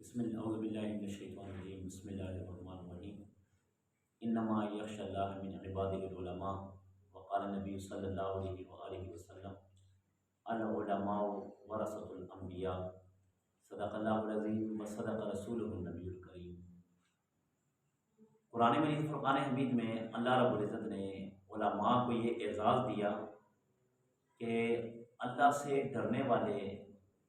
بسم اللہ اعوذ باللہ من الشیطان الرجیم بسم اللہ الرحمن الرحیم انما یخشى اللہ من عبادہ العلماء وقال النبی صلی اللہ علیہ وآلہ وسلم العلماء ورثۃ الانبیاء صدق اللہ العظیم وصدق رسولہ النبی الکریم۔ قرآن مجید فرقان حمید میں اللہ رب العزت نے علماء کو یہ اعزاز دیا کہ اللہ سے ڈرنے والے،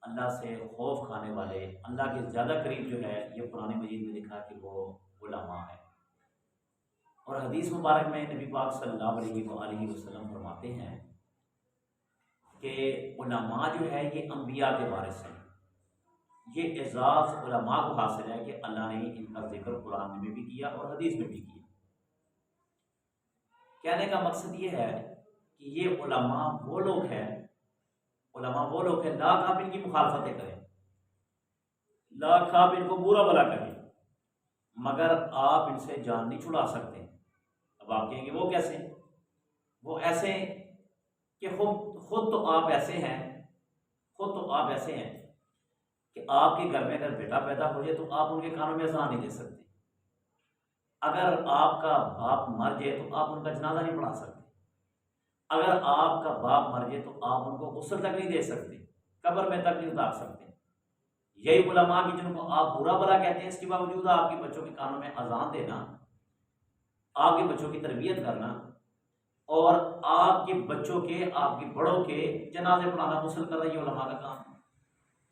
اللہ سے خوف کھانے والے، اللہ کے زیادہ قریب جو ہے یہ قرآن مجید میں لکھا کہ وہ علماء ہے۔ اور حدیث مبارک میں نبی پاک صلی اللہ علیہ وآلہ وسلم فرماتے ہیں کہ علماء جو ہے یہ انبیاء کے وارث ہیں۔ یہ اعزاز علماء کو حاصل ہے کہ اللہ نے ان کا ذکر قرآن میں بھی کیا اور حدیث میں بھی کیا۔ کہنے کا مقصد یہ ہے کہ یہ علماء وہ لوگ ہیں لاکھ آپ ان کی مخالفتیں کریں، لاکھ آپ ان کو برا بھلا کہیں، مگر آپ ان سے جان نہیں چھڑا سکتے۔ اب آپ کہیں گے وہ کیسے؟ وہ ایسے کہ خود تو آپ ایسے ہیں کہ آپ کے گھر میں اگر بیٹا پیدا ہو جائے تو آپ ان کے کانوں میں اذان نہیں دے سکتے۔ اگر آپ کا باپ مر جائے تو آپ ان کا جنازہ نہیں پڑھا سکتے۔ اگر آپ کا باپ مر جائے تو آپ ان کو غسل تک نہیں دے سکتے، قبر میں تک نہیں اتار سکتے۔ یہی علماء کی جن کو آپ برا بھلا کہتے ہیں، اس کے باوجود آپ کے بچوں کے کانوں میں اذان دینا، آپ کے بچوں کی تربیت کرنا اور آپ کے بچوں کے، آپ کے بڑوں کے جنازے پڑھانا، غسل کرنا، یہ علماء کا کام ہے۔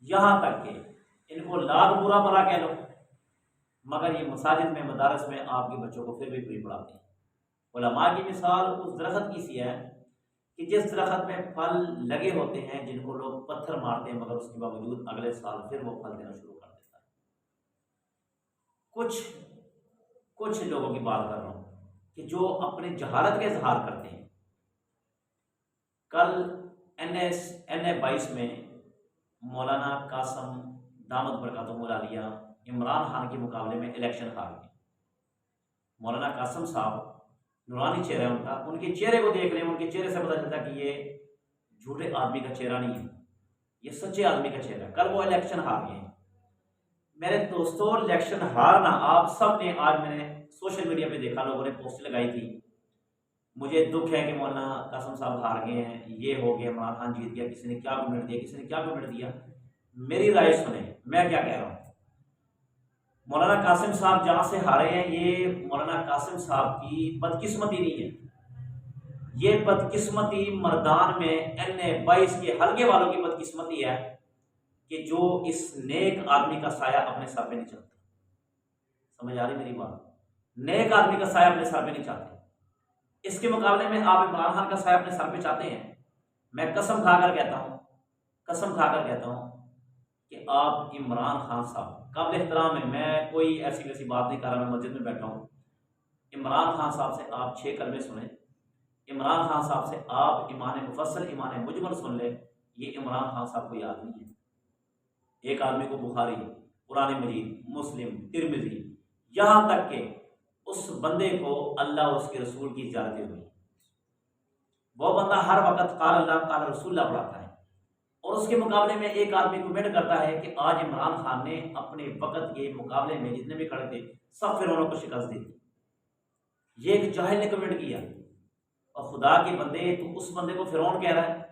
یہاں تک کہ ان کو لاکھ برا بھلا کہہ لو مگر یہ مساجد میں، مدارس میں آپ کے بچوں کو پھر بھی کوئی پڑھاتے ہیں۔ علماء کی مثال اس درخت کی سی ہے کہ جس درخت میں پھل لگے ہوتے ہیں، جن کو لوگ پتھر مارتے ہیں مگر اس کے باوجود اگلے سال پھر وہ پھل دینا شروع کر دیتا ہے۔ کچھ لوگوں کی بات کر رہا ہوں کہ جو اپنے جہالت کا اظہار کرتے ہیں۔ کل NA 22 میں مولانا قاسم دامت برکاتہم العالیہ عمران خان کے مقابلے میں الیکشن ہار گئے۔ مولانا قاسم صاحب نورانی چہرہ ہے ان کے چہرے کو دیکھ لیں، ان کے چہرے سے پتہ چلتا کہ یہ جھوٹے آدمی کا چہرہ نہیں ہے، یہ سچے آدمی کا چہرہ ہے۔ کل وہ الیکشن ہار گئے۔ میرے دوستوں، الیکشن ہارنا آپ سب نے، آج میں نے سوشل میڈیا پہ دیکھا لوگوں نے پوسٹ لگائی تھی، مجھے دکھ ہے کہ مولانا قاسم صاحب ہار گئے ہیں، یہ ہو گیا، عمران خان جیت گیا، کسی نے کیا کمنٹ دیا، کسی نے کیا کمنٹ دیا۔ میری رائے سنیں، میں کیا کہہ رہا ہوں۔ مولانا قاسم صاحب جہاں سے ہارے ہیں، یہ مولانا قاسم صاحب کی بدقسمتی نہیں ہے، یہ بدقسمتی مردان میں NA 22 کے حلقے والوں کی بدقسمتی ہے کہ جو اس نیک آدمی کا سایہ اپنے سر پہ نہیں چلتا۔ سمجھ آ رہی میری بات؟ نیک آدمی کا سایہ اپنے سر پہ نہیں چاہتے۔ اس کے مقابلے میں آپ عمران خان کا سایہ اپنے سر پہ چاہتے ہیں۔ میں قسم کھا کر کہتا ہوں کہ آپ عمران خان صاحب قابل احترام ہے، میں کوئی ایسی ویسی بات نہیں کر رہا، میں مسجد میں بیٹھا ہوں۔ عمران خان صاحب سے آپ 6 کلمے سنیں، عمران خان صاحب سے آپ ایمان مفصل، ایمان مجمل سن لیں، یہ عمران خان صاحب کو یاد نہیں ہے۔ ایک آدمی کو بخاری، قرآن مجید، مسلم، ترمذی، یہاں تک کہ اس بندے کو اللہ اور اس کے رسول کی اجازتیں ہوئی، وہ بندہ ہر وقت قال اللہ قال رسول اللہ پڑھاتا ہے، اور اس کے مقابلے میں ایک آدمی کمنٹ کرتا ہے کہ آج عمران خان نے اپنے وقت کے مقابلے میں جتنے بھی کھڑے تھے سب فرعونوں کو شکست دی۔ یہ ایک جاہل نے کمنٹ کیا، اور خدا کے بندے، تو اس بندے کو فرعون کہہ رہا ہے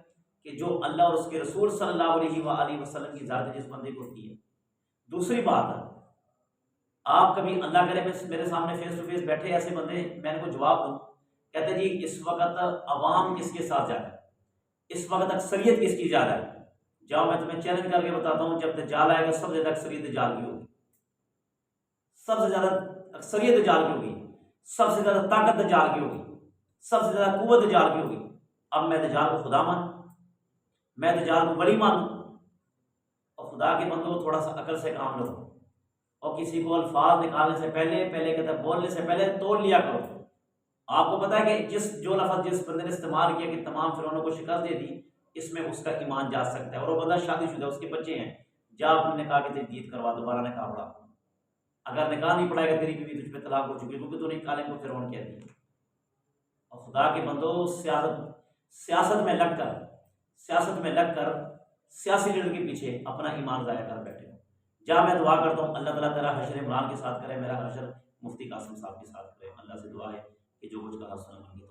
کہ جو اللہ اور اس کے رسول صلی اللہ علیہ وآلہ وسلم کی ذات جس بندے کو کی ہے۔ دوسری بات، آپ کبھی اللہ کرے میرے سامنے فیس ٹو فیس بیٹھے ایسے بندے، میں ان کو جواب دوں، کہتے جی اس وقت عوام کس کے ساتھ زیادہ ہے، اس وقت اکثریت کس کی زیادہ ہے؟ جاؤ میں تمہیں چیلنج کر کے بتاتا ہوں، جب دجال آئے گا سب سے زیادہ اکثریت دجال کی ہوگی، سب سے زیادہ اکثریت دجال کی ہوگی، سب سے زیادہ طاقت دجال کی ہوگی، سب سے زیادہ قوت دجال کی ہوگی۔ اب میں دجال کو خدا مانوں، میں دجال کو ولی مانوں؟ اور خدا کے بندوں کو تھوڑا سا عقل سے کام لو، اور کسی کو الفاظ نکالنے سے پہلے کہتا ہے بولنے سے پہلے تول لیا کرو۔ آپ کو پتا ہے کہ جو لفظ جس بندے نے استعمال کیا کہ تمام فرعونوں کو شکست دے دی، اس میں اس کا ایمان جا سکتا ہے، اور وہ بندہ شادی شدہ، اس کے بچے ہیں، جا اپنے نکاح کی تجدید کروا، دوبارہ نکاح پڑھا۔ اگر نکاح نہیں پڑھائے گا تیری بیوی تجھ پہ طلاق ہو چکی ہے، کیونکہ تو نے کالے کو فرعون کہہ دیا۔ اور خدا کے بندو، سیاست میں لگ کر سیاسی لیڈر کے پیچھے اپنا ایمان ضائع کر بیٹھے ہو۔ جا میں دعا کرتا ہوں اللہ تعالیٰ تیرا حشر عمران کے ساتھ کرے، میرا حشر مفتی قاسم صاحب کے ساتھ کرے۔ اللہ سے دعا ہے کہ جو کچھ کہا سنا